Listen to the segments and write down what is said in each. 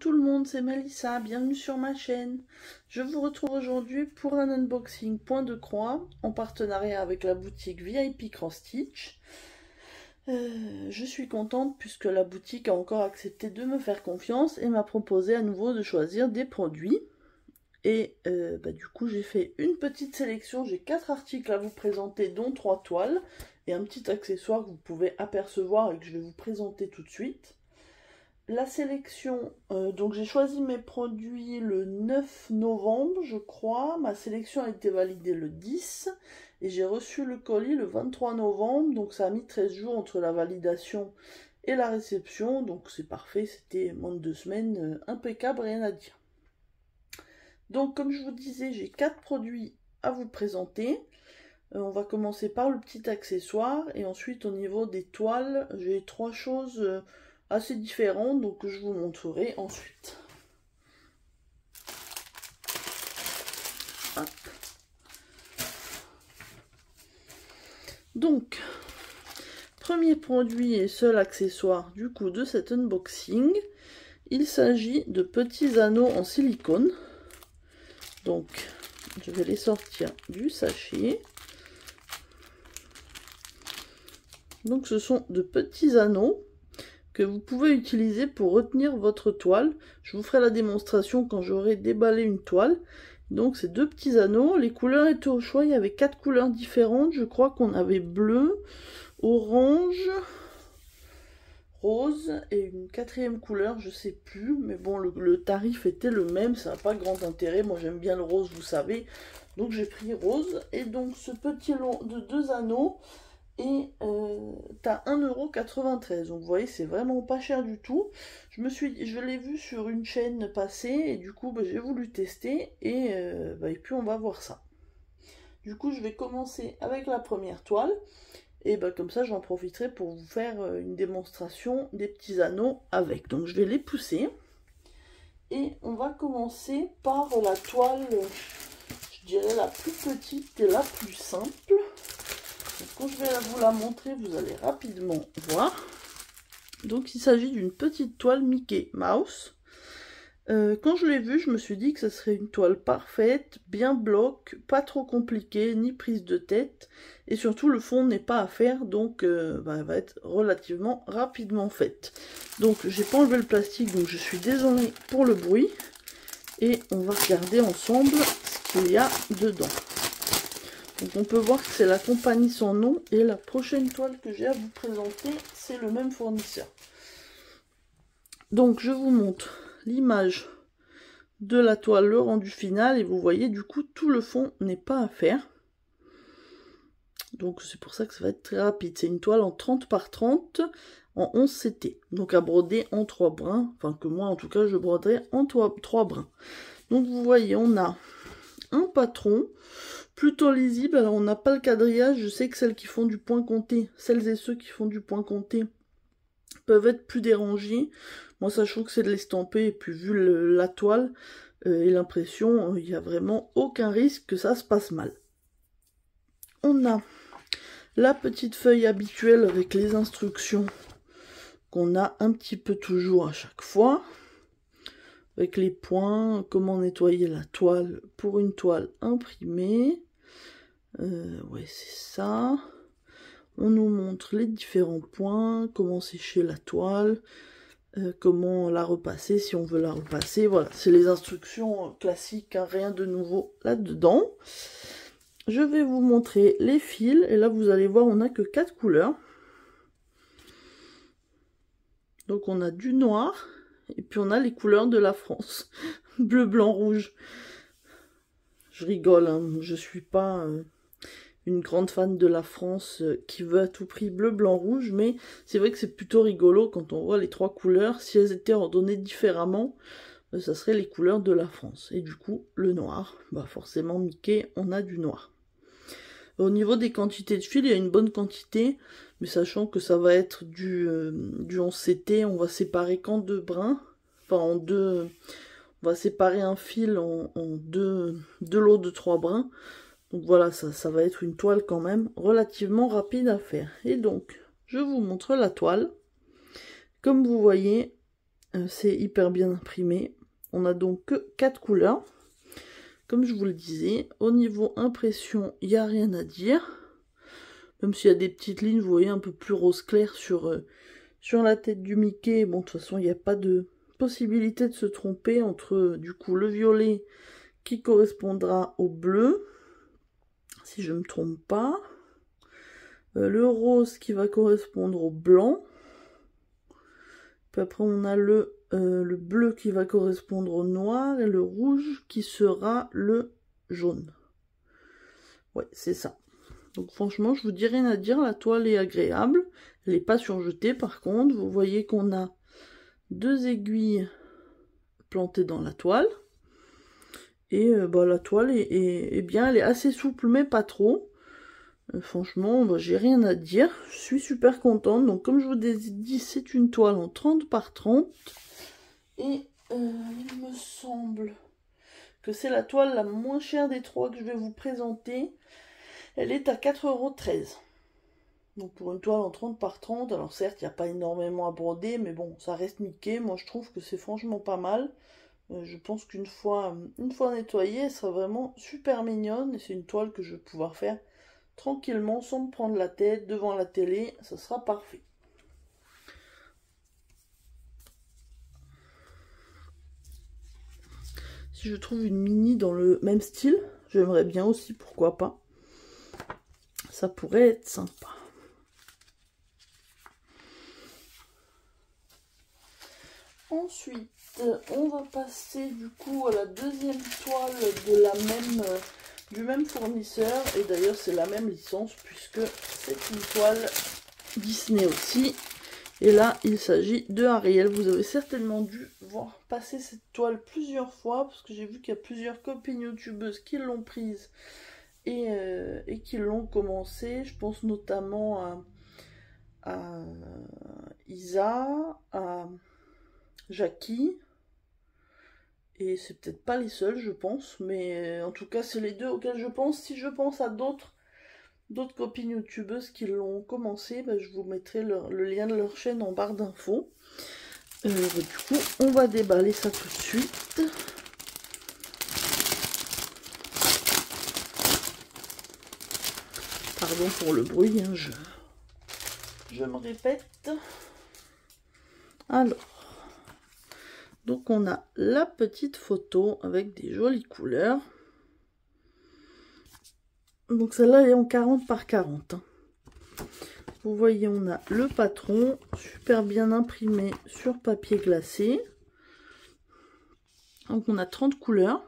tout le monde, c'est Melissa, bienvenue sur ma chaîne. Je vous retrouve aujourd'hui pour un unboxing point de croix en partenariat avec la boutique VIP Cross Stitch. Je suis contente puisque la boutique a encore accepté de me faire confiance et m'a proposé à nouveau de choisir des produits. Et du coup j'ai fait une petite sélection, j'ai 4 articles à vous présenter dont 3 toiles et un petit accessoire que vous pouvez apercevoir et que je vais vous présenter tout de suite. La sélection, donc j'ai choisi mes produits le 9 novembre je crois, ma sélection a été validée le 10 et j'ai reçu le colis le 23 novembre, donc ça a mis 13 jours entre la validation et la réception, donc c'est parfait, c'était moins de 2 semaines, impeccable, rien à dire. Donc comme je vous disais, j'ai 4 produits à vous présenter. On va commencer par le petit accessoire et ensuite au niveau des toiles, j'ai 3 choses assez différentes, donc je vous montrerai ensuite. Hop. Donc, premier produit et seul accessoire du coup de cet unboxing, il s'agit de petits anneaux en silicone. Donc, je vais les sortir du sachet. Donc, ce sont de petits anneaux que vous pouvez utiliser pour retenir votre toile. Je vous ferai la démonstration quand j'aurai déballé une toile. Donc, ces deux petits anneaux. Les couleurs étaient au choix. Il y avait 4 couleurs différentes. Je crois qu'on avait bleu, orange, rose et une 4e couleur, je sais plus, mais bon, le tarif était le même, ça n'a pas grand intérêt, moi j'aime bien le rose, vous savez, donc j'ai pris rose, et donc ce petit lot de 2 anneaux est à 1,93 €, donc vous voyez, c'est vraiment pas cher du tout. Je l'ai vu sur une chaîne passer, et du coup, j'ai voulu tester, et puis on va voir ça. Du coup, je vais commencer avec la première toile. Et comme ça, j'en profiterai pour vous faire une démonstration des petits anneaux avec. Donc, je vais les pousser. Et on va commencer par la toile, je dirais, la plus petite et la plus simple. Donc, quand je vais vous la montrer, vous allez rapidement voir. Donc, il s'agit d'une petite toile Mickey Mouse. Quand je l'ai vue, je me suis dit que ce serait une toile parfaite, bien bloc, pas trop compliquée, ni prise de tête, et surtout le fond n'est pas à faire, donc elle va être relativement rapidement faite. Donc j'ai pas enlevé le plastique, donc je suis désolée pour le bruit, et on va regarder ensemble ce qu'il y a dedans. Donc on peut voir que c'est la compagnie sans nom, et la prochaine toile que j'ai à vous présenter, c'est le même fournisseur. Donc je vous montre l'image de la toile, le rendu final, et vous voyez du coup tout le fond n'est pas à faire, donc c'est pour ça que ça va être très rapide. C'est une toile en 30 par 30 en 11 CT, donc à broder en 3 brins, enfin que moi en tout cas je broderai en 3 brins. Donc vous voyez, on a un patron plutôt lisible. Alors on n'a pas le quadrillage, je sais que celles qui font du point compté, celles et ceux qui font du point compté peuvent être plus dérangés. Moi, sachant que c'est de l'estamper, et puis vu la toile et l'impression, il n'y a vraiment aucun risque que ça se passe mal. On a la petite feuille habituelle avec les instructions qu'on a un petit peu toujours à chaque fois, avec les points, comment nettoyer la toile pour une toile imprimée. Ouais, c'est ça. On nous montre les différents points, comment sécher la toile, comment la repasser si on veut la repasser. Voilà, c'est les instructions classiques, hein, rien de nouveau là-dedans. Je vais vous montrer les fils, et là vous allez voir, on n'a que 4 couleurs. Donc on a du noir, et puis on a les couleurs de la France, bleu, blanc, rouge. Je rigole, hein, je suis pas une grande fan de la France qui veut à tout prix bleu, blanc, rouge, mais c'est vrai que c'est plutôt rigolo quand on voit les 3 couleurs. Si elles étaient ordonnées différemment, ça serait les couleurs de la France. Et du coup, le noir, forcément Mickey, on a du noir. Au niveau des quantités de fil, il y a une bonne quantité, mais sachant que ça va être du 11 CT, on va séparer qu'en 2 brins, enfin en 2, on va séparer un fil en 2 lots de 3 brins. Donc voilà, ça va être une toile quand même relativement rapide à faire. Et donc, je vous montre la toile. Comme vous voyez, c'est hyper bien imprimé. On a donc que 4 couleurs. Comme je vous le disais, au niveau impression, il n'y a rien à dire. Même s'il y a des petites lignes, vous voyez, un peu plus rose clair sur la tête du Mickey. Bon, de toute façon, il n'y a pas de possibilité de se tromper entre, du coup, le violet qui correspondra au bleu, si je ne me trompe pas. Le rose qui va correspondre au blanc. Puis après, on a le bleu qui va correspondre au noir et le rouge qui sera le jaune. Ouais, c'est ça. Donc franchement, je vous dis rien à dire, la toile est agréable. Elle n'est pas surjetée par contre. Vous voyez qu'on a 2 aiguilles plantées dans la toile. Et la toile est bien, elle est assez souple mais pas trop. Franchement, j'ai rien à dire. Je suis super contente. Donc comme je vous ai dit, c'est une toile en 30 par 30. Et il me semble que c'est la toile la moins chère des 3 que je vais vous présenter. Elle est à 4,13 €. Donc pour une toile en 30 par 30, alors certes, il n'y a pas énormément à broder, mais bon, ça reste Mickey. Moi, je trouve que c'est franchement pas mal. Je pense qu'une fois nettoyée, elle sera vraiment super mignonne. Et c'est une toile que je vais pouvoir faire tranquillement, sans me prendre la tête, devant la télé. Ça sera parfait. Si je trouve une mini dans le même style, j'aimerais bien aussi, pourquoi pas. Ça pourrait être sympa. Ensuite, on va passer du coup à la deuxième toile de du même fournisseur. Et d'ailleurs, c'est la même licence puisque c'est une toile Disney aussi. Et là, il s'agit de Ariel. Vous avez certainement dû voir passer cette toile plusieurs fois parce que j'ai vu qu'il y a plusieurs copines youtubeuses qui l'ont prise et qui l'ont commencé. Je pense notamment à Isa, à Jackie, et c'est peut-être pas les seuls, je pense, mais en tout cas c'est les 2 auxquels je pense. Si je pense à d'autres copines youtubeuses qui l'ont commencé, je vous mettrai le lien de leur chaîne en barre d'infos. Du coup, on va déballer ça tout de suite. Pardon pour le bruit, hein, je me répète. Alors, donc on a la petite photo avec des jolies couleurs. Donc celle-là elle est en 40 par 40. Vous voyez, on a le patron, super bien imprimé sur papier glacé. Donc on a 30 couleurs.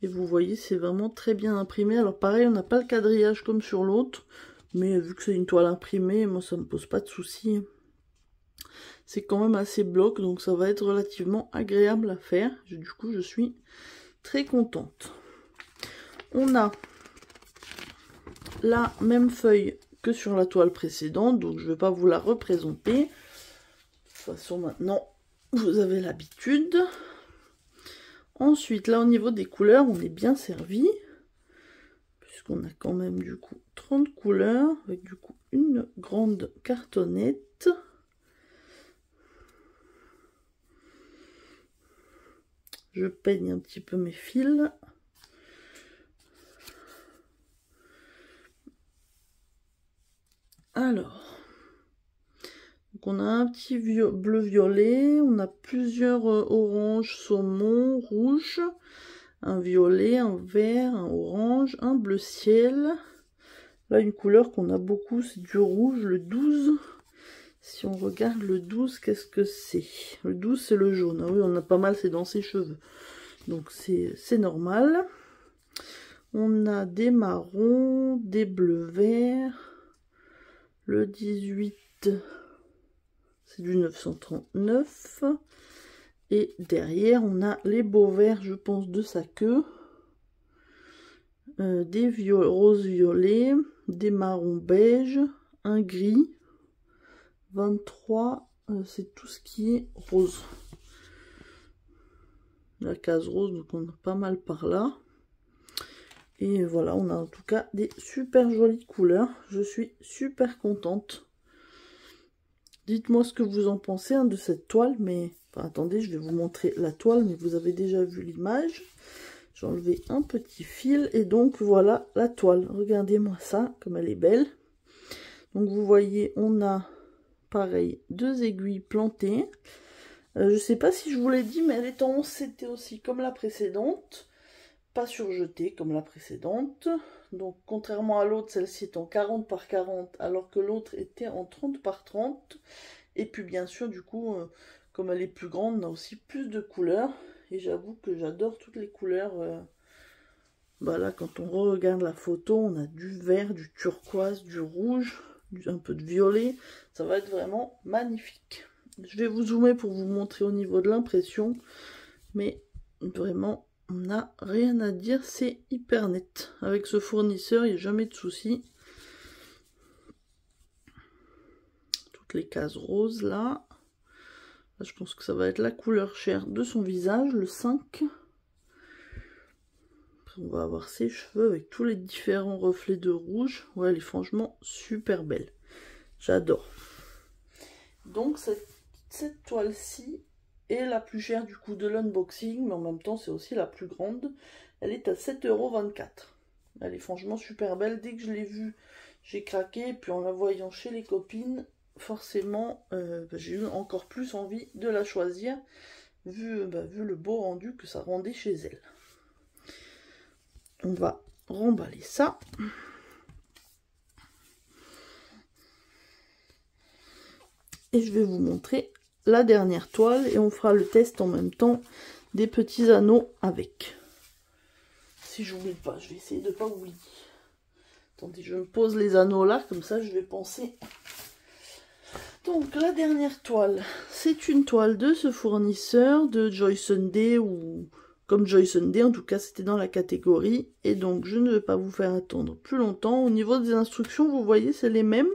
Et vous voyez, c'est vraiment très bien imprimé. Alors pareil, on n'a pas le quadrillage comme sur l'autre. Mais vu que c'est une toile imprimée, moi ça me pose pas de soucis. C'est quand même assez bloc, donc ça va être relativement agréable à faire. Du coup, je suis très contente. On a la même feuille que sur la toile précédente, donc je ne vais pas vous la représenter. De toute façon, maintenant, vous avez l'habitude. Ensuite, là, au niveau des couleurs, on est bien servi. Puisqu'on a quand même, du coup, 30 couleurs, avec, du coup, une grande cartonnette. Je peigne un petit peu mes fils. Alors, donc on a un petit bleu-violet, on a plusieurs orange, saumon, rouge, un violet, un vert, un orange, un bleu ciel. Là, une couleur qu'on a beaucoup, c'est du rouge, le 12. Si on regarde le 12, qu'est-ce que c'est? Le 12, c'est le jaune. Ah oui, on a pas mal, c'est dans ses cheveux. Donc, c'est normal. On a des marrons, des bleus verts. Le 18, c'est du 939. Et derrière, on a les beaux verts, je pense, de sa queue. Des roses violets, des marrons beige, un gris. 23, c'est tout ce qui est rose. La case rose, donc on a pas mal par là. Et voilà, on a en tout cas des super jolies couleurs. Je suis super contente. Dites-moi ce que vous en pensez de cette toile, mais... Enfin, attendez, je vais vous montrer la toile, mais vous avez déjà vu l'image. J'ai enlevé un petit fil, et donc voilà la toile. Regardez-moi ça, comme elle est belle. Donc vous voyez, on a, pareil, 2 aiguilles plantées. Je sais pas si je vous l'ai dit, mais elle est en 11 CT aussi, comme la précédente. Pas surjetée, comme la précédente. Donc, contrairement à l'autre, celle-ci est en 40 par 40, alors que l'autre était en 30 par 30. Et puis, bien sûr, du coup, comme elle est plus grande, on a aussi plus de couleurs. Et j'avoue que j'adore toutes les couleurs. Bah là, quand on regarde la photo, on a du vert, du turquoise, du rouge, un peu de violet. Ça va être vraiment magnifique. Je vais vous zoomer pour vous montrer au niveau de l'impression. Mais vraiment, on n'a rien à dire. C'est hyper net. Avec ce fournisseur, il n'y a jamais de souci. Toutes les cases roses là. Là, je pense que ça va être la couleur chère de son visage, le 5. Après, on va avoir ses cheveux avec tous les différents reflets de rouge. Ouais, elle est franchement super belle. J'adore. Donc, cette toile-ci est la plus chère du coup de l'unboxing, mais en même temps, c'est aussi la plus grande. Elle est à 7,24 €. Elle est franchement super belle. Dès que je l'ai vue, j'ai craqué. Et puis en la voyant chez les copines, forcément, j'ai eu encore plus envie de la choisir, vu le beau rendu que ça rendait chez elle. On va remballer ça. Et je vais vous montrer la dernière toile et on fera le test en même temps des petits anneaux avec. Si j'oublie pas, je vais essayer de pas oublier. Attendez, je me pose les anneaux là, comme ça je vais penser. Donc la dernière toile, c'est une toile de ce fournisseur de Joy Sunday, ou comme Joy Sunday, en tout cas c'était dans la catégorie. Et donc je ne vais pas vous faire attendre plus longtemps. Au niveau des instructions, vous voyez, c'est les mêmes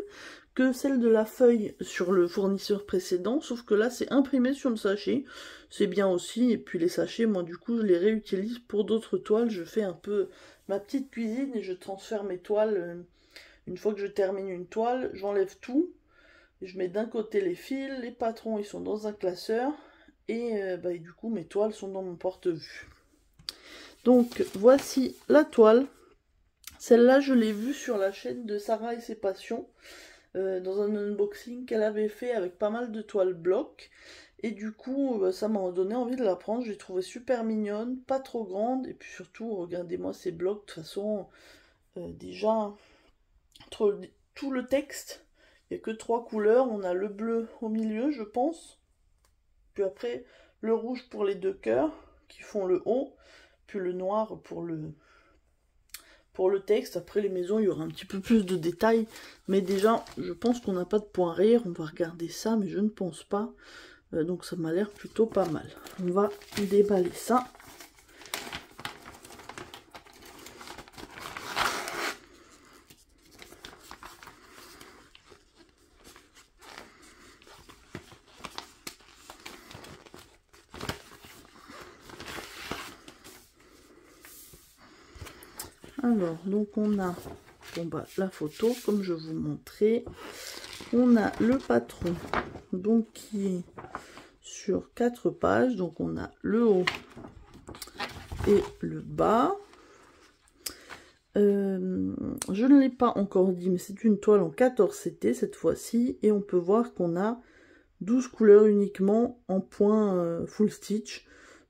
que celle de la feuille sur le fournisseur précédent, sauf que là c'est imprimé sur le sachet, c'est bien aussi. Et puis les sachets, moi du coup je les réutilise pour d'autres toiles. Je fais un peu ma petite cuisine et je transfère mes toiles. Une fois que je termine une toile, j'enlève tout, je mets d'un côté les fils, les patrons ils sont dans un classeur, et du coup mes toiles sont dans mon porte-vue. Donc voici la toile. Celle-là je l'ai vue sur la chaîne de Sarah et ses passions, dans un unboxing qu'elle avait fait avec pas mal de toiles blocs, et du coup ça m'a donné envie de la prendre. Je l'ai trouvée super mignonne, pas trop grande, et puis surtout regardez-moi ces blocs. De toute façon déjà tout le texte, il n'y a que 3 couleurs. On a le bleu au milieu je pense, puis après le rouge pour les 2 cœurs qui font le haut, puis le noir pour le texte. Après les maisons, il y aura un petit peu plus de détails, mais déjà je pense qu'on n'a pas de point rire. On va regarder ça, mais je ne pense pas, donc ça m'a l'air plutôt pas mal. On va déballer ça. Alors, donc on a la photo, comme je vous montrais. On a le patron, donc qui est sur 4 pages. Donc on a le haut et le bas. Je ne l'ai pas encore dit, mais c'est une toile en 14 CT cette fois-ci. Et on peut voir qu'on a 12 couleurs uniquement en point full stitch.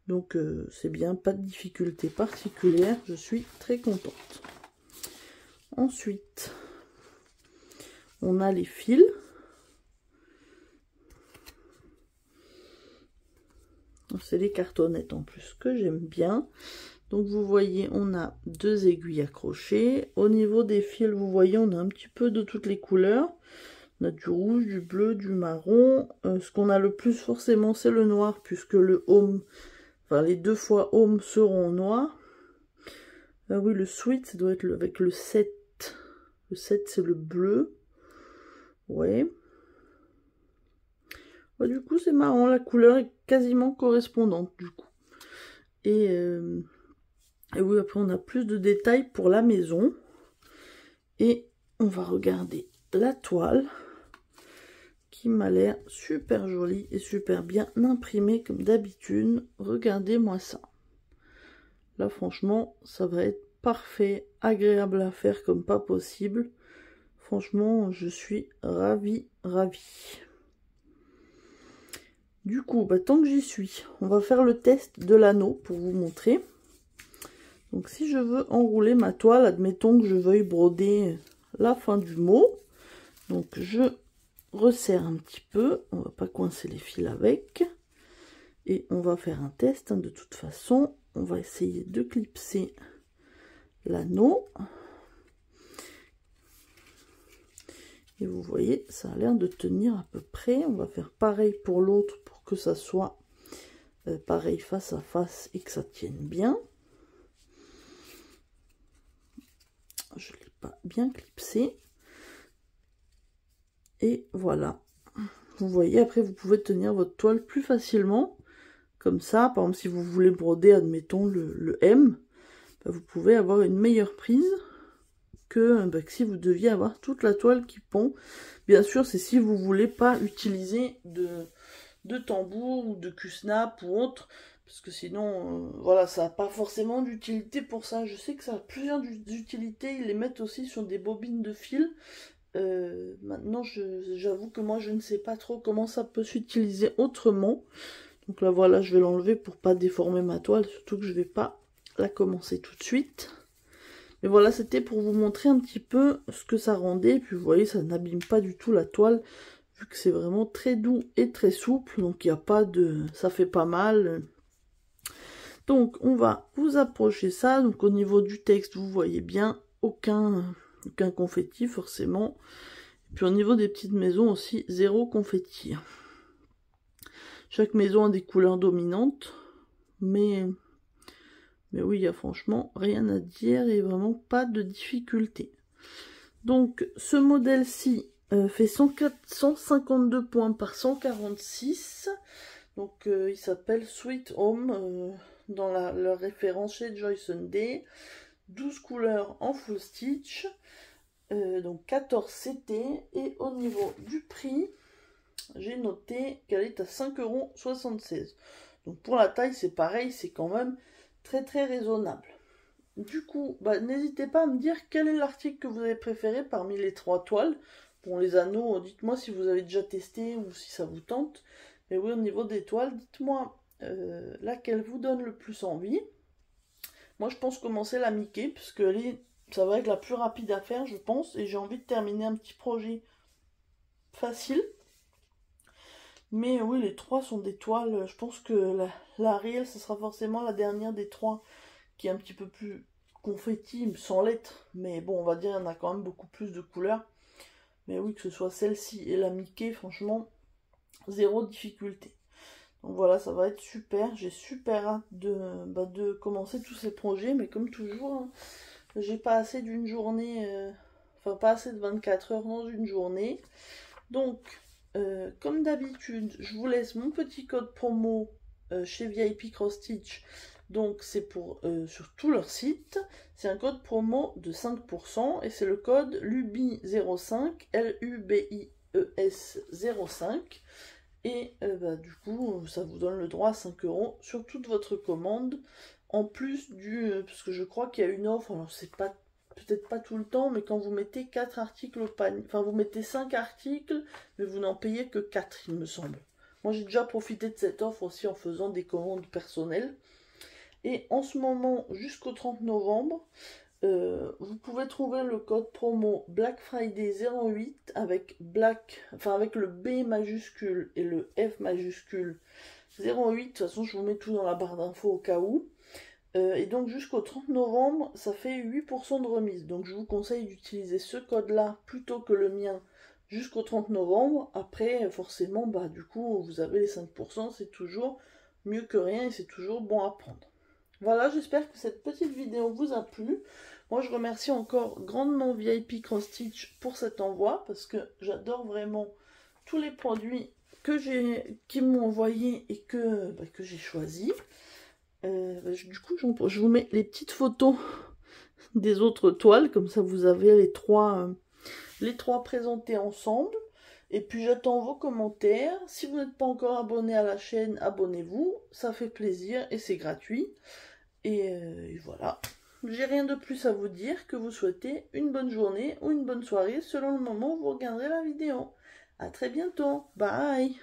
Donc c'est bien, pas de difficulté particulière, je suis très contente. Ensuite, on a les fils. C'est les cartonnettes en plus que j'aime bien. Donc vous voyez, on a 2 aiguilles accrochées. Au niveau des fils, vous voyez, on a un petit peu de toutes les couleurs. On a du rouge, du bleu, du marron. Ce qu'on a le plus forcément, c'est le noir, puisque le home... Enfin, les 2 fois home seront noirs. Ah oui, le sweet, ça doit être avec le 7. Le 7, c'est le bleu. Ouais. Bah, du coup, c'est marrant. La couleur est quasiment correspondante, du coup. Et oui, après, on a plus de détails pour la maison. Et on va regarder la toile, qui m'a l'air super joli et super bien imprimé comme d'habitude. Regardez-moi ça. Là franchement ça va être parfait, agréable à faire comme pas possible. Franchement je suis ravie. Du coup tant que j'y suis, on va faire le test de l'anneau pour vous montrer. Donc si je veux enrouler ma toile, admettons que je veuille broder la fin du mot, donc je resserre un petit peu, on va pas coincer les fils avec, et on va faire un test, de toute façon. On va essayer de clipser l'anneau, et vous voyez ça a l'air de tenir à peu près. On va faire pareil pour l'autre pour que ça soit pareil face à face et que ça tienne bien. Je ne l'ai pas bien clipsé. Et voilà. Vous voyez, après vous pouvez tenir votre toile plus facilement. Comme ça, par exemple, si vous voulez broder, admettons, le M, vous pouvez avoir une meilleure prise que si vous deviez avoir toute la toile qui pond. Bien sûr, c'est si vous voulez pas utiliser de tambour ou de Q-snap ou autre. Parce que sinon, voilà, ça n'a pas forcément d'utilité pour ça. Je sais que ça a plusieurs utilités. Ils les mettent aussi sur des bobines de fil. Maintenant, j'avoue que moi, je ne sais pas trop comment ça peut s'utiliser autrement. Donc là, voilà, je vais l'enlever pour pas déformer ma toile. Surtout que je vais pas la commencer tout de suite. Mais voilà, c'était pour vous montrer un petit peu ce que ça rendait. Et puis, vous voyez, ça n'abîme pas du tout la toile. Vu que c'est vraiment très doux et très souple. Donc, il n'y a pas de... ça fait pas mal. Donc on va vous approcher ça. Donc au niveau du texte, vous voyez bien, aucun confetti forcément. Et puis au niveau des petites maisons aussi, zéro confetti. Chaque maison a des couleurs dominantes. Mais oui, il n'y a franchement rien à dire et vraiment pas de difficulté. Donc ce modèle-ci fait 152 points par 146. Donc il s'appelle Sweet Home dans leur référence chez Joy Sunday. 12 couleurs en full stitch. Donc 14 CT. Et au niveau du prix, j'ai noté qu'elle est à 5,76 €. Donc pour la taille, c'est pareil, c'est quand même très raisonnable. Du coup, n'hésitez pas à me dire quel est l'article que vous avez préféré parmi les 3 toiles. Bon, les anneaux, dites-moi si vous avez déjà testé ou si ça vous tente. Mais oui, au niveau des toiles, dites-moi laquelle vous donne le plus envie. Moi, je pense commencer la Mickey, puisque ça va être la plus rapide à faire, je pense. Et j'ai envie de terminer un petit projet facile. Mais oui, les 3 sont des toiles. Je pense que la Ariel, ce sera forcément la dernière des 3, qui est un petit peu plus confetti, sans lettres. Mais bon, on va dire, il y en a quand même beaucoup plus de couleurs. Mais oui, que ce soit celle-ci et la Mickey, franchement, zéro difficulté. Donc voilà, ça va être super. J'ai super hâte de commencer tous ces projets. Mais comme toujours, hein, j'ai pas assez d'une journée, enfin pas assez de 24 heures dans une journée. Donc, comme d'habitude, je vous laisse mon petit code promo chez VIP Cross Stitch. Donc c'est pour sur tout leur site. C'est un code promo de 5% et c'est le code LUBIES05, LUBIES05. Et du coup, ça vous donne le droit à 5 € sur toute votre commande. En plus parce que je crois qu'il y a une offre, alors c'est pas peut-être pas tout le temps, mais quand vous mettez 4 articles au panier, enfin vous mettez 5 articles, mais vous n'en payez que 4, il me semble. Moi j'ai déjà profité de cette offre aussi en faisant des commandes personnelles. Et en ce moment, jusqu'au 30 novembre, vous pouvez trouver le code promo Black Friday 08 avec avec le B majuscule et le F majuscule 08. De toute façon, je vous mets tout dans la barre d'infos au cas où. Et donc jusqu'au 30 novembre, ça fait 8% de remise. Donc je vous conseille d'utiliser ce code-là plutôt que le mien jusqu'au 30 novembre. Après, forcément, du coup, vous avez les 5%, c'est toujours mieux que rien et c'est toujours bon à prendre. Voilà, j'espère que cette petite vidéo vous a plu. Moi, je remercie encore grandement VIP Cross Stitch pour cet envoi parce que j'adore vraiment tous les produits qu'ils m'ont envoyés et que j'ai choisi. Du coup, je vous mets les petites photos des autres toiles, comme ça vous avez les trois présentés ensemble. Et puis j'attends vos commentaires. Si vous n'êtes pas encore abonné à la chaîne, abonnez-vous. Ça fait plaisir et c'est gratuit. Et voilà. J'ai rien de plus à vous dire que vous souhaitez une bonne journée ou une bonne soirée selon le moment où vous regarderez la vidéo. À très bientôt. Bye.